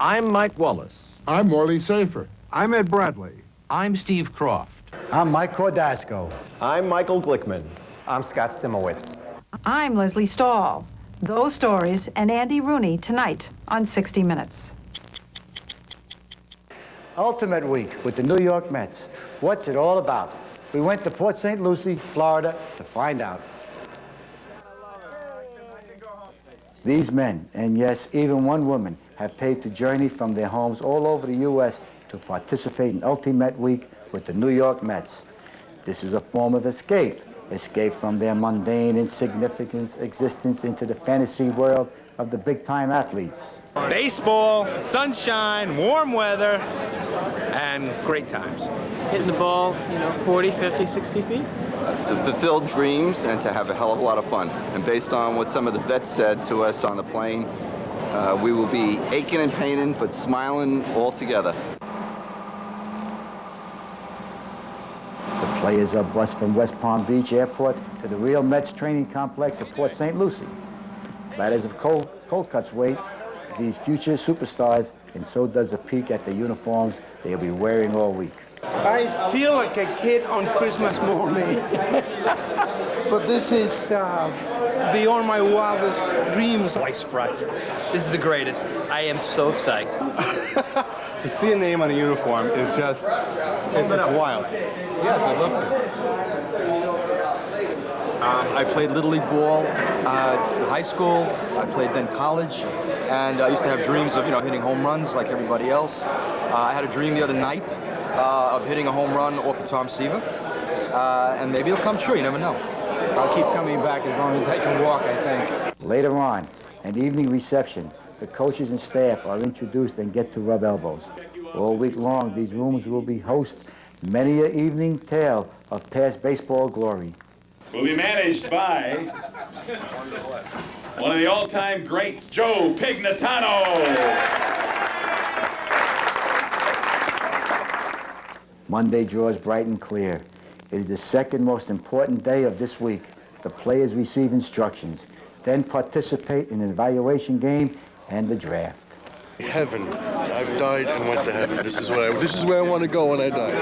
I'm Mike Wallace. I'm Morley Safer. I'm Ed Bradley. I'm Steve Croft. I'm Mike Cordasco. I'm Michael Glickman. I'm Scott Simowitz. I'm Leslie Stahl. Those stories and Andy Rooney tonight on 60 Minutes. Ultimate Week with the New York Mets. What's it all about? We went to Port St. Lucie, Florida, to find out. These men, and yes, even one woman, have paid to journey from their homes all over the U.S. to participate in Ultimate Week with the New York Mets. This is a form of escape from their mundane, insignificant existence into the fantasy world of the big-time athletes. Baseball, sunshine, warm weather, and great times. Hitting the ball, 40, 50, 60 feet. To fulfill dreams and to have a hell of a lot of fun. And based on what some of the vets said to us on the plane, we will be aching and paining, but smiling all together. The players are bused from West Palm Beach Airport to the Real Mets training complex at Port St. Lucie. Ladders of cold cuts wait these future superstars, and so does a peek at the uniforms they'll be wearing all week. I feel like a kid on Christmas morning. But this is beyond my wildest dreams. White Sprite. This is the greatest. I am so psyched. To see a name on a uniform is just, it's wild. Yes, I'd love to. I played Little League ball in high school. I played then college. And I used to have dreams of, hitting home runs like everybody else. I had a dream the other night of hitting a home run off of Tom Seaver. And maybe it'll come true, you never know. I'll keep coming back as long as I can walk, I think. Later on, an evening reception, the coaches and staff are introduced and get to rub elbows. All week long, these rooms will be host many an evening tale of past baseball glory. Will be managed by one of the all-time greats, Joe Pignatano. Monday draws bright and clear. It is the second most important day of this week. The players receive instructions, then participate in an evaluation game and the draft. Heaven. I've died and went to heaven. This is where I want to go when I die.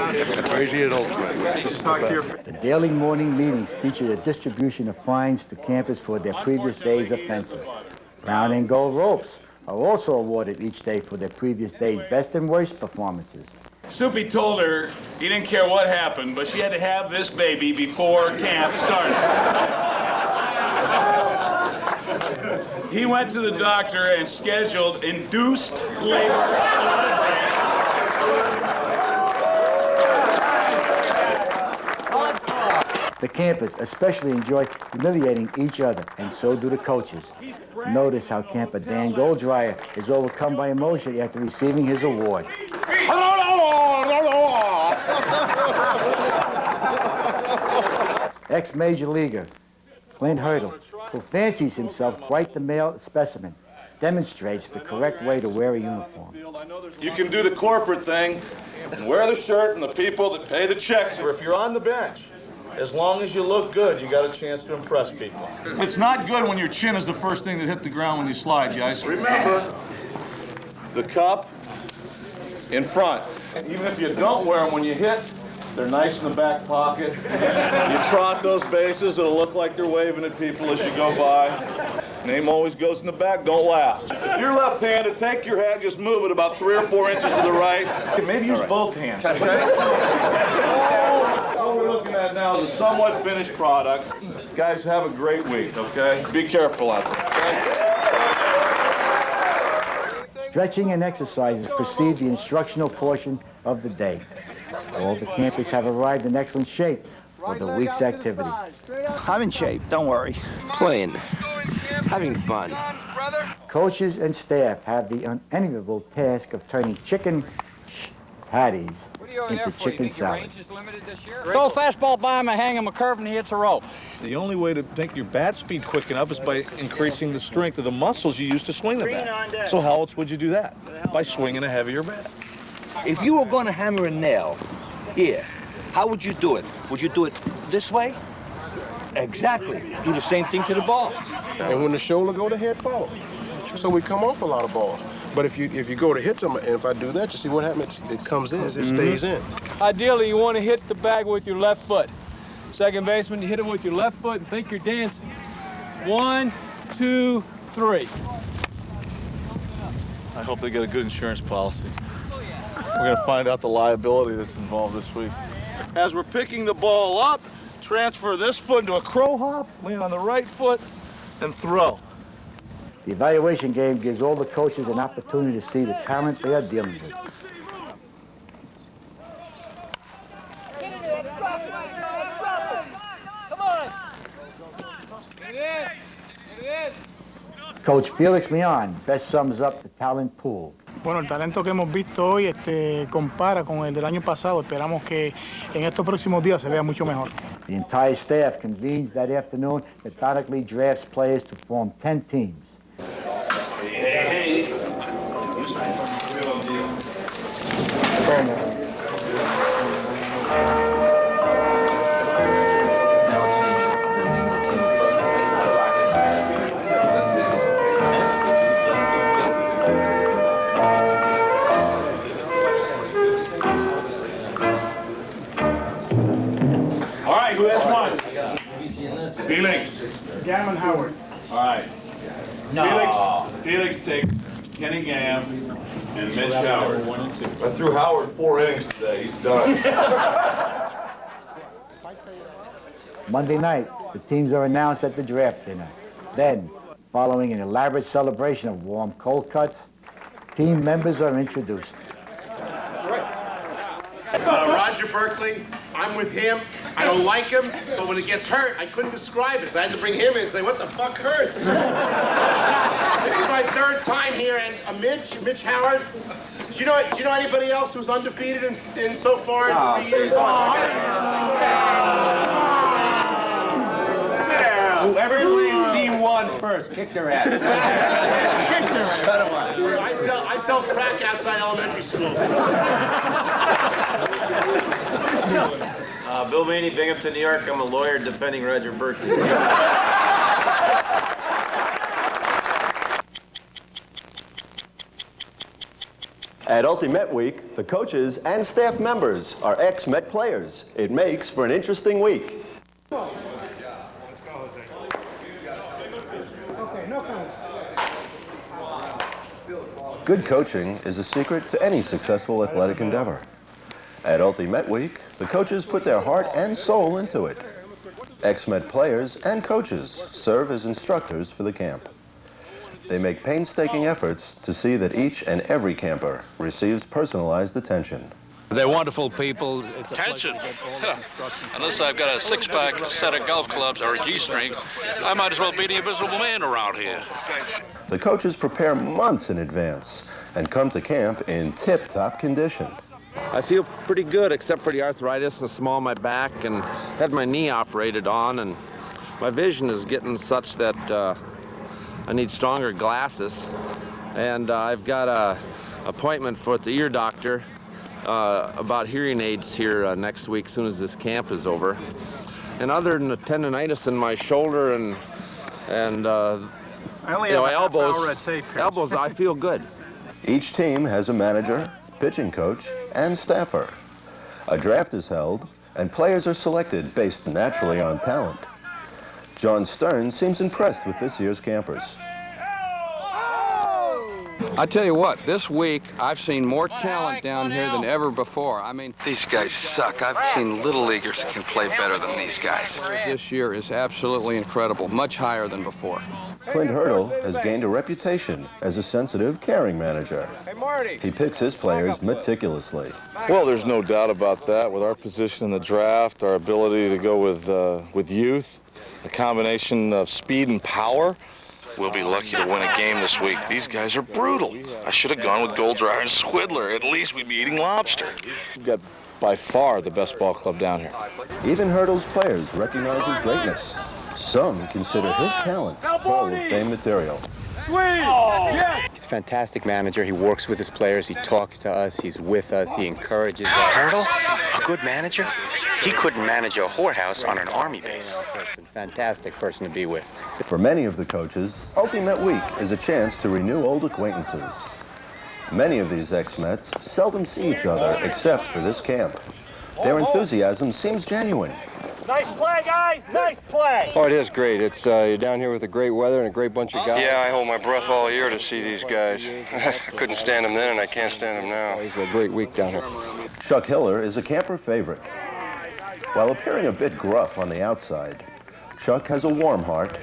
Right here at Ultimate. This is the best. The daily morning meetings feature the distribution of fines to campers for their previous day's offenses. Brown and gold ropes are also awarded each day for their previous day's best and worst performances. Soupy told her he didn't care what happened, but she had to have this baby before camp started. He went to the doctor and scheduled induced labor. The campers especially enjoy humiliating each other, and so do the coaches. Notice how camper Dan Goldryer is overcome by emotion after receiving his award. Ex-major leaguer Clint Hurdle, who fancies himself quite the male specimen, demonstrates the correct way to wear a uniform. You can do the corporate thing and wear the shirt and the people that pay the checks, or if you're on the bench, as long as you look good, you got a chance to impress people. It's not good when your chin is the first thing that hit the ground when you slide, guys. Remember, the cup in front. Even if you don't wear them when you hit, they're nice in the back pocket. You trot those bases, it'll look like you're waving at people as you go by. Name always goes in the back, don't laugh. If you're left-handed, take your hat, just move it about 3 or 4 inches to the right. Maybe use both hands, okay? What we're looking at now is a somewhat finished product. Guys, have a great week, okay? Be careful out there, okay? Stretching and exercises precede the instructional portion of the day. All the campers have arrived in excellent shape for the week's activity. I'm in shape, don't worry. Playing, having fun. Coaches and staff have the unenviable task of turning chicken patties into chicken salad. Throw a fastball by him and hang him a curve and he hits a rope. The only way to make your bat speed quick enough is by increasing the strength of the muscles you use to swing the bat. So how else would you do that? By swinging a heavier bat. If you were going to hammer a nail here, how would you do it? Would you do it this way? Exactly. Do the same thing to the ball. And when the shoulder go, the head follow. So we come off a lot of balls. But if you go to hit somebody, and if I do that, you see what happens? It comes in, it stays in. Ideally, you want to hit the bag with your left foot. Second baseman, you hit it with your left foot and think you're dancing. 1, 2, 3. I hope they get a good insurance policy. We're going to find out the liability that's involved this week. As we're picking the ball up, transfer this foot into a crow hop, lean on the right foot, and throw. The evaluation game gives all the coaches an opportunity to see the talent they are dealing with. Coach Felix Leon best sums up the talent pool. Bueno, el talento que hemos visto hoy compara con el del año pasado. Esperamos que en estos próximos días se vea mucho mejor. The entire staff convenes that afternoon, methodically drafts players to form 10 teams. All right, who has one? Felix. Gammon Howard. All right. No. Felix takes Kenny Gamm and Mitch Howard. 1 and 2. I threw Howard 4 innings today. He's done. Monday night, the teams are announced at the draft dinner. Then, following an elaborate celebration of warm cold cuts, team members are introduced. Roger Berkeley, I'm with him. I don't like him, but when he gets hurt, I couldn't describe it, so I had to bring him in and say, what the fuck hurts? This is my 3rd time here, and Mitch Howard. Do you know anybody else who's undefeated in so far in 3 years? Whoever plays team 1 first, kick their ass. Kick their ass. Shut them up. I sell crack outside elementary school. Bill Maney, Binghamton, New York. I'm a lawyer defending Roger Berkeley. At Ultimate Week, the coaches and staff members are ex-Met players. It makes for an interesting week. Good coaching is a secret to any successful athletic endeavor. At Ultimate Week, the coaches put their heart and soul into it. Ex-Met players and coaches serve as instructors for the camp. They make painstaking efforts to see that each and every camper receives personalized attention. They're wonderful people. Attention. Unless I've got a 6-pack set of golf clubs or a G-string, I might as well be the invisible man around here. The coaches prepare months in advance and come to camp in tip-top condition. I feel pretty good, except for the arthritis and the small of my back, and had my knee operated on, and my vision is getting such that I need stronger glasses. And I've got an appointment for the ear doctor about hearing aids here next week, as soon as this camp is over. And other than the tendonitis in my shoulder and elbows, I feel good. Each team has a manager, pitching coach, and staffer. A draft is held, and players are selected based naturally on talent. John Stern seems impressed with this year's campers. I tell you what, this week I've seen more talent down here than ever before. I mean, these guys suck. I've seen little leaguers that can play better than these guys. This year is absolutely incredible, much higher than before. Clint Hurdle has gained a reputation as a sensitive, caring manager. He picks his players meticulously. Well, there's no doubt about that. With our position in the draft, our ability to go with youth, the combination of speed and power, we'll be lucky to win a game this week. These guys are brutal. I should have gone with Goldreyer and Swidler. At least we'd be eating lobster. We've got by far the best ball club down here. Even Hurdle's players recognize his greatness. Some consider his talent full of fame material. Sweet! Yeah. He's a fantastic manager. He works with his players. He talks to us. He's with us. He encourages us. Hurdle? A good manager? He couldn't manage a whorehouse on an army base. Fantastic person to be with. For many of the coaches, Ultimate Week is a chance to renew old acquaintances. Many of these ex-Mets seldom see each other except for this camp. Their enthusiasm seems genuine. Nice play, guys. Nice play. Oh, it is great. It's you're down here with the great weather and a great bunch of guys. Yeah, I hold my breath all year to see these guys. I couldn't stand them then, and I can't stand them now. It's a great week down here. Chuck Hiller is a camper favorite. While appearing a bit gruff on the outside, Chuck has a warm heart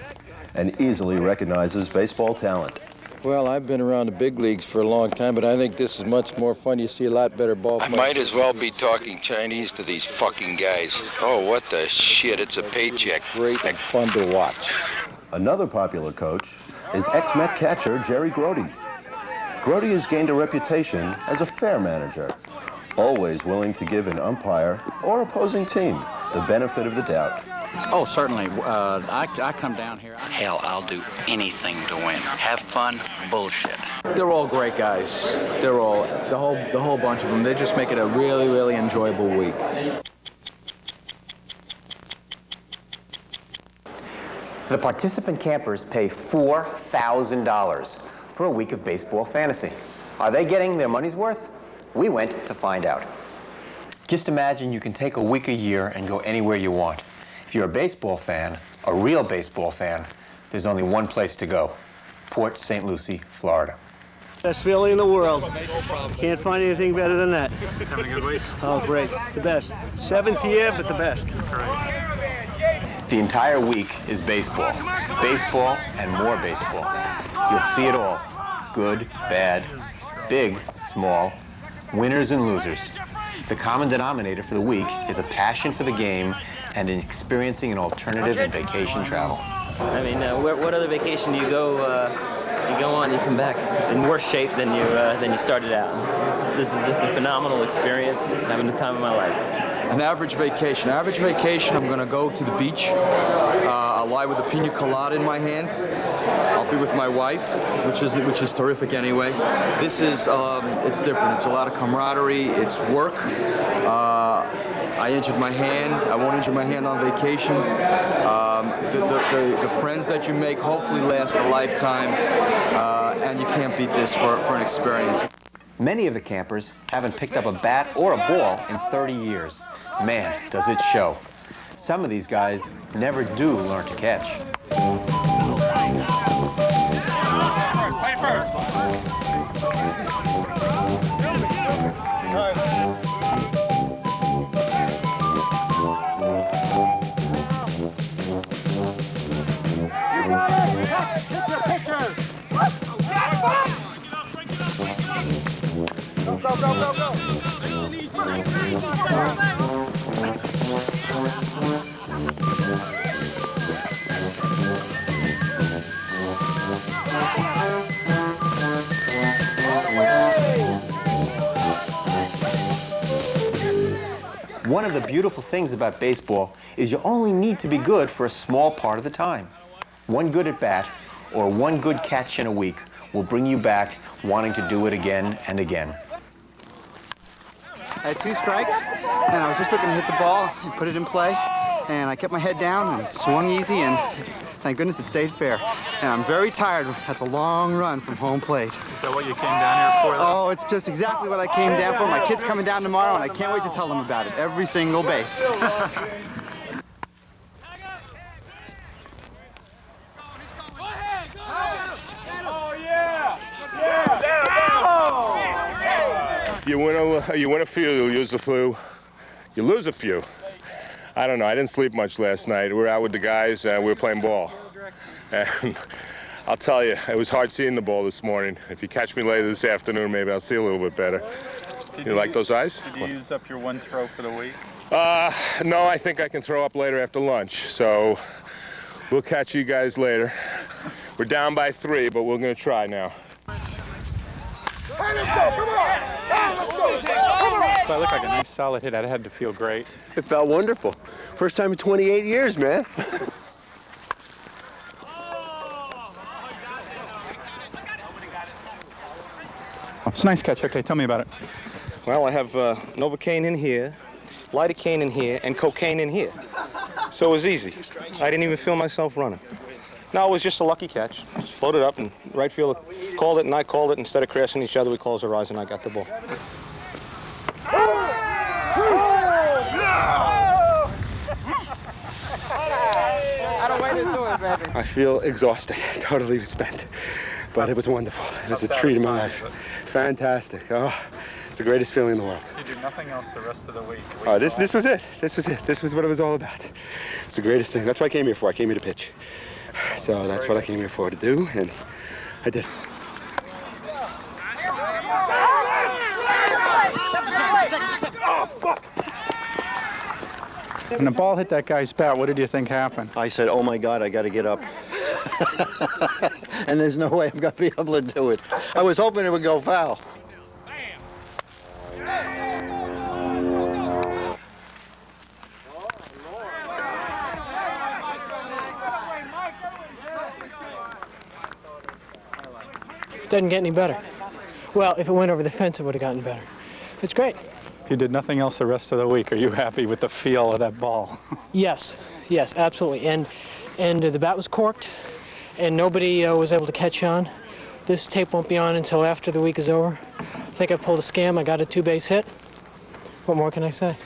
and easily recognizes baseball talent. Well, I've been around the big leagues for a long time, but I think this is much more fun. You see a lot better ball I playing. might as well be talking Chinese to these fucking guys. Oh, what the shit, it's a paycheck. Great and fun to watch. Another popular coach is ex-Met catcher Jerry Grody. Grody has gained a reputation as a fair manager, always willing to give an umpire or opposing team the benefit of the doubt. Oh, certainly. I come down here. Hell, I'll do anything to win. Have fun, bullshit. They're all great guys. They're all, the whole bunch of them. They just make it a really, really enjoyable week. The participant campers pay $4,000 for a week of baseball fantasy. Are they getting their money's worth? We went to find out. Just imagine you can take a week a year and go anywhere you want. If you're a baseball fan, a real baseball fan, there's only one place to go: Port St. Lucie, Florida. Best feeling in the world. Can't find anything better than that. Having a good week? Oh, great. The best. 7th year, but the best. The entire week is baseball. Baseball and more baseball. You'll see it all. Good, bad, big, small, winners and losers. The common denominator for the week is a passion for the game and in experiencing an alternative in vacation travel. I mean, what other vacation do you go on, you come back in worse shape than you started out. This is just a phenomenal experience, having the time of my life. An average vacation. I'm going to go to the beach. I'll lie with a pina colada in my hand. I'll be with my wife, which is terrific anyway. This is it's different. It's a lot of camaraderie. It's work. I injured my hand. I won't injure my hand on vacation. The friends that you make hopefully last a lifetime, and you can't beat this for an experience. Many of the campers haven't picked up a bat or a ball in 30 years. Man, does it show. Some of these guys never do learn to catch. Play first. Go. One of the beautiful things about baseball is you only need to be good for a small part of the time. One good at bat or one good catch in a week will bring you back wanting to do it again and again. I had 2 strikes, and I was just looking to hit the ball and put it in play, and I kept my head down and swung easy, and thank goodness it stayed fair. And I'm very tired. That's a long run from home plate. Is that what you came down here for? Oh, it's just exactly what I came down for. My kid's coming down tomorrow, and I can't wait to tell them about it. Every single base. You win a few, you lose a few. You lose a few. I don't know. I didn't sleep much last night. We were out with the guys and we were playing ball. And I'll tell you, it was hard seeing the ball this morning. If you catch me later this afternoon, maybe I'll see a little bit better. You like those eyes? Did you use up your 1 throw for the week? No, I think I can throw up later after lunch. So we'll catch you guys later. We're down by 3, but we're going to try now. Hey, let's go, come on! Hey, let's go! Come on! If I look like a nice solid hit, I'd had to feel great. It felt wonderful. First time in 28 years, man. It's a nice catch. Okay, tell me about it. Well, I have Novocaine in here, lidocaine in here, and cocaine in here. So it was easy. I didn't even feel myself running. No, it was just a lucky catch. Just floated up, and right fielder called it and I called it. Instead of crashing each other, we closed our eyes and I got the ball. I feel exhausted, totally spent. But it was wonderful. It was a treat in my life. Fantastic. Oh, it's the greatest feeling in the world. You did nothing else the rest of the week. Oh, this was it. This was it. This was what it was all about. It's the greatest thing. That's what I came here for. I came here to pitch. So that's what I came here for, to do, and I did. When the ball hit that guy's bat, what did you think happened? I said, oh my God, I got to get up. And there's no way I'm going to be able to do it. I was hoping it would go foul. It doesn't get any better. Well, if it went over the fence, it would have gotten better. It's great. You did nothing else the rest of the week. Are you happy with the feel of that ball? Yes, yes, absolutely. And the bat was corked, and nobody was able to catch on. This tape won't be on until after the week is over. I think I pulled a scam. I got a 2-base hit. What more can I say?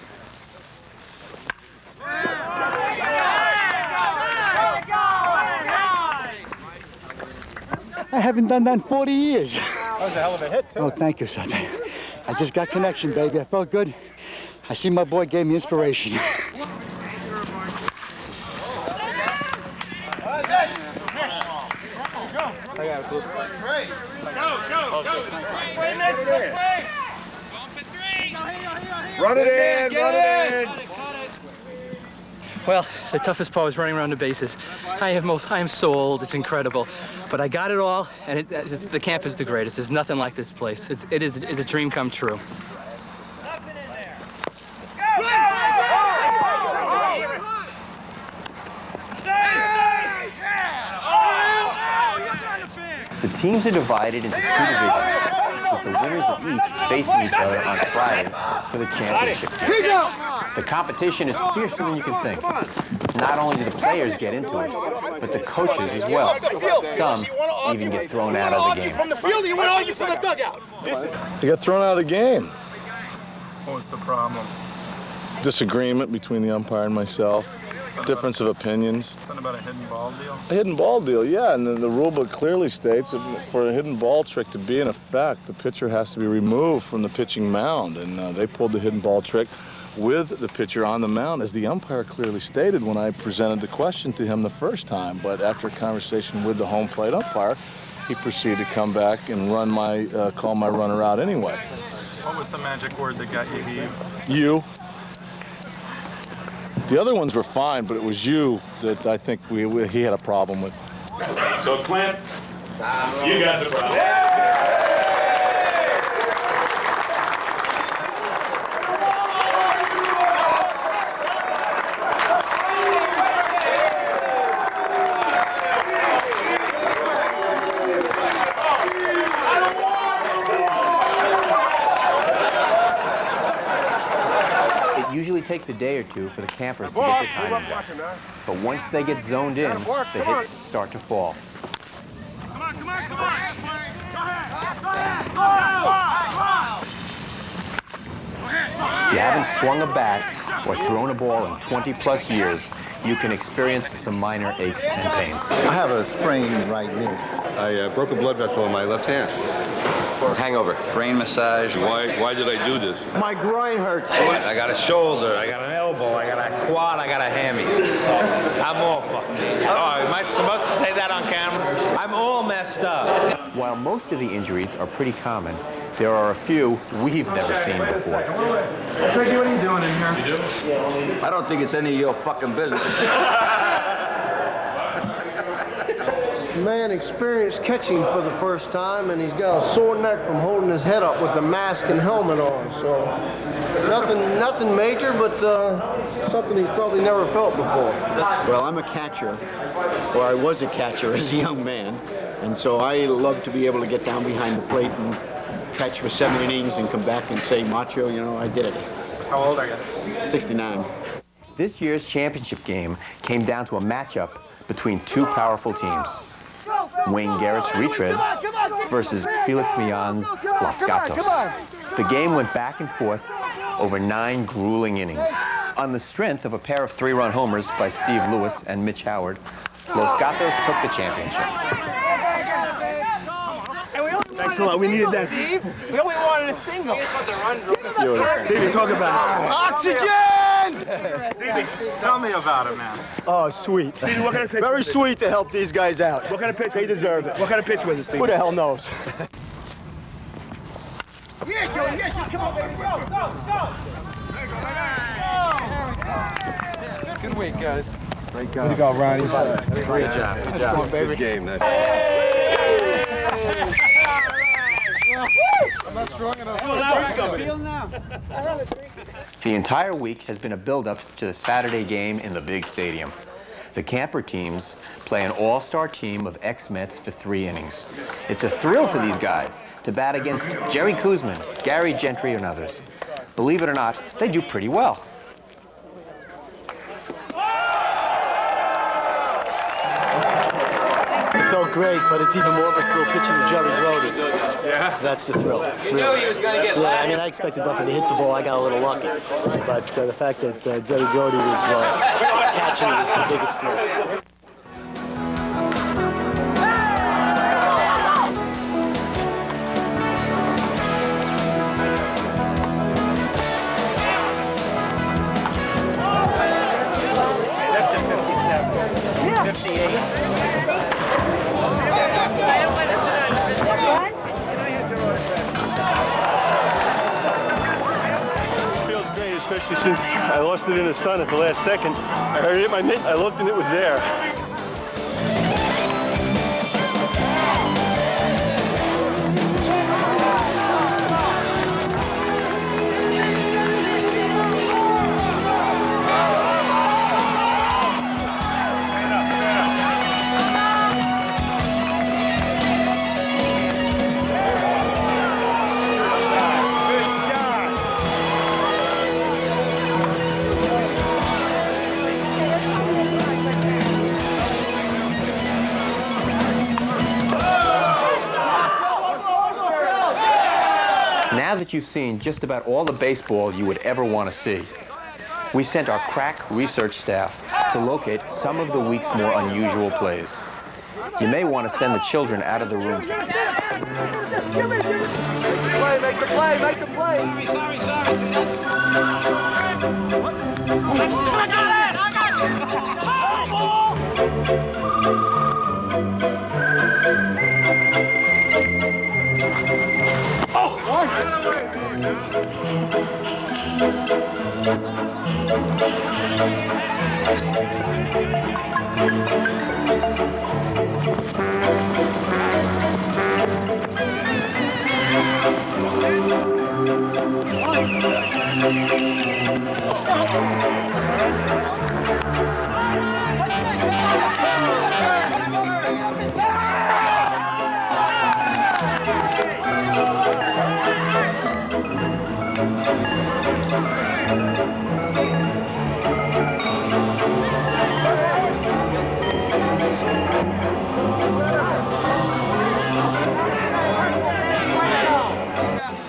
I haven't done that in 40 years. That was a hell of a hit, too. Oh, thank you, son. I just got connection, baby. I felt good. I see my boy gave me inspiration. I got it, Blooper. Run it in, run it in. Well, the toughest part was running around the bases. I am so old, it's incredible. But I got it all, and the camp is the greatest. There's nothing like this place. It is a dream come true. The teams are divided into 2 divisions, with the winners of each facing each other on Friday for the championship game. The competition is fiercer than you can think. Not only do the players get into it, but the coaches as well. Some even get thrown out of the game. From the field, you want to argue from the dugout. You got thrown out of the game. What was the problem? Disagreement between the umpire and myself. Difference of opinions. Something about a hidden ball deal? A hidden ball deal, yeah, and the rule book clearly states that for a hidden ball trick to be in effect, the pitcher has to be removed from the pitching mound, and they pulled the hidden ball trick with the pitcher on the mound, as the umpire clearly stated when I presented the question to him the first time. But after a conversation with the home plate umpire, he proceeded to come back and run call my runner out anyway. What was the magic word that got you heaved? You. The other ones were fine, but it was you that I think he had a problem with. So, Clint, you got the problem. It usually takes a day or two for the campers to get their timing back. But once they get zoned in, the hits start to fall. If you haven't swung a bat or thrown a ball in 20-plus years, you can experience some minor aches and pains. I have a sprained right knee. I broke a blood vessel in my left hand. Hangover, brain massage. Why did I do this? My groin hurts. I got a shoulder, I got an elbow, I got a quad, I got a hammy. I'm all fucked. Oh, am I supposed to say that on camera? I'm all messed up. While most of the injuries are pretty common, there are a few we've never seen before. Peggy, what are you doing in here? You do? I don't think it's any of your fucking business. Man experienced catching for the first time, and he's got a sore neck from holding his head up with the mask and helmet on. So nothing major, but something he's probably never felt before. Well, I'm a catcher, or I was a catcher as a young man, and so I love to be able to get down behind the plate and catch for 7 innings and come back and say, Macho, you know, I did it. How old are you? 69. This year's championship game came down to a matchup between 2 powerful teams. Wayne Garrett's Retreads versus Felix Millán's Los Gatos. The game went back and forth over 9 grueling innings. On the strength of a pair of 3-run homers by Steve Lewis and Mitch Howard, Los Gatos took the championship. Thanks a lot. We needed that. Steve, we only wanted a single. Stevie, talk about it. Oxygen! Stevie, tell me about it, man. Oh, sweet. Stevie, what kind of pitch? Very sweet to help these guys out. What kind of pitch? They deserve it. What kind of pitch was it, Stevie? Who the hell knows? Yeah, Joey, yes, come on, baby, go, go, go! Good week, guys. Great guy. Way to go, Ronnie. Great job. Good job. Good game. I'm not strong enough. The entire week has been a build-up to the Saturday game in the big stadium. The camper teams play an all-star team of ex-Mets for 3 innings. It's a thrill for these guys to bat against Jerry Koosman, Gary Gentry, and others. Believe it or not, they do pretty well. It felt great, but it's even more of a thrill pitching to Jerry Grody. Yeah? That's the thrill. You knew he was going to get Yeah, I mean, I expected nothing to hit the ball. I got a little lucky. But the fact that Jerry Grody was catching it is the biggest thrill. Feels great, especially since I lost it in the sun at the last second. I heard it hit my mitt, I looked and it was there. Now that you've seen just about all the baseball you would ever want to see, we sent our crack research staff to locate some of the week's more unusual plays. You may want to send the children out of the room. Make the play, make the play!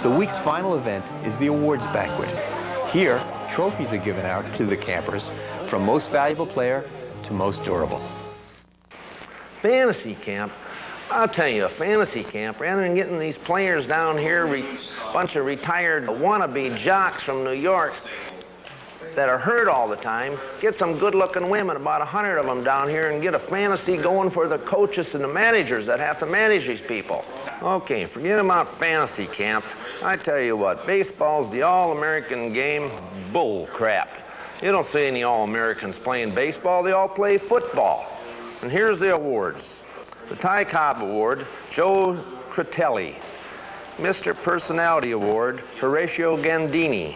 The week's final event is the awards banquet. Here, trophies are given out to the campers from most valuable player to most durable. Fantasy camp? I'll tell you, a fantasy camp, rather than getting these players down here, bunch of retired wannabe jocks from New York that are hurt all the time, get some good-looking women, about 100 of them down here, and get a fantasy going for the coaches and the managers that have to manage these people. Okay, forget about fantasy camp. I tell you what, baseball's the all-American game. Bull crap. You don't see any all-Americans playing baseball, they all play football. And here's the awards. The Ty Cobb Award, Joe Critelli. Mr. Personality Award, Horatio Gandini.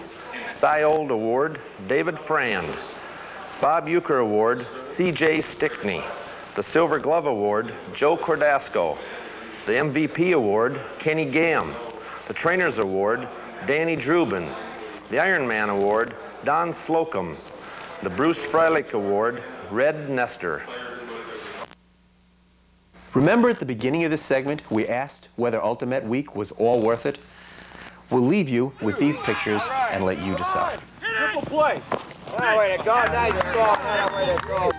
Cy Old Award, David Frand. Bob Euchre Award, C.J. Stickney. The Silver Glove Award, Joe Cordasco. The MVP Award, Kenny Gam. The Trainers Award, Danny Drubin. The Iron Man Award, Don Slocum. The Bruce Freilich Award, Red Nestor. Remember at the beginning of this segment, we asked whether Ultimate Week was all worth it? We'll leave you with these pictures and let you decide. Triple play. Way to go, nice ball. Way to go.